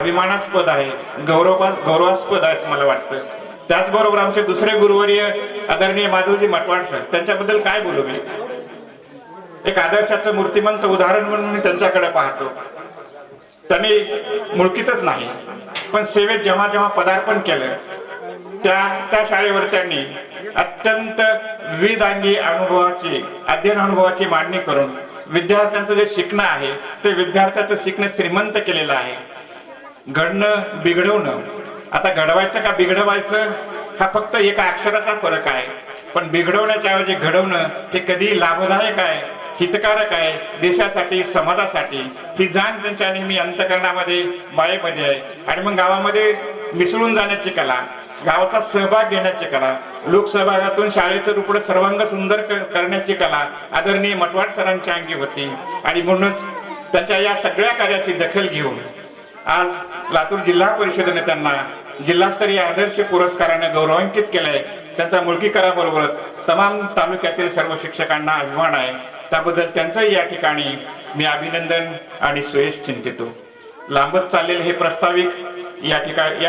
अभिमानास्पद आहे, गौरवास्पद आहे असं मला वाटतं. त्याचबरोबर आमचे दुसरे गुरुवर्य आदरणीय माधवजी मटवाड सर, त्यांच्याबद्दल काय बोलू मी. एक आदर्शाचं मूर्तिमंत उदाहरण म्हणून मी त्यांच्याकडे पाहतो. त्यांनी मुळकीतच नाही पण सेवेत जेव्हा जेव्हा पदार्पण केलं त्या शाळेवर त्यांनी अत्यंत विविधांगी अध्ययन अनुभवाची मांडणी करून विद्यार्थ्यांचं जे शिकणं आहे ते विद्यार्थ्याचं शिकणं श्रीमंत केलेलं आहे. घडणं बिघडवणं, आता घडवायचं का बिघडवायचं हा फक्त एका अक्षराचा फरक आहे, पण बिघडवण्याच्या ऐवजी घडवणं हे कधी लाभदायक आहे, हितकारक आहे, देशासाठी समाजासाठी. ही जाण त्यांच्या नेहमी अंतकरणामध्ये बाळेमध्ये आहे. आणि मग गावामध्ये मिसळून जाण्याची कला, गावाचा सहभाग घेण्याची कला, लोकसहभागातून शाळेचं रूपडं सर्वांग सुंदर करण्याची कला आदरणीय मटवाड सरांच्या अंगी होती. आणि म्हणूनच त्यांच्या या सगळ्या कार्याची दखल घेऊन आज लातूर जिल्हा परिषदेने त्यांना जिल्हास्तरीय आदर्श पुरस्काराने गौरवान्वित केलंय. त्यांचा मुळकीकराबरोबरच तमाम तालुक्यातील सर्व शिक्षकांना अभिमान आहे. त्याबद्दल त्यांचंही या ठिकाणी मी अभिनंदन आणि सुयश चिंतितो. लांबत चाललेले हे प्रस्ताविक या ठिकाणी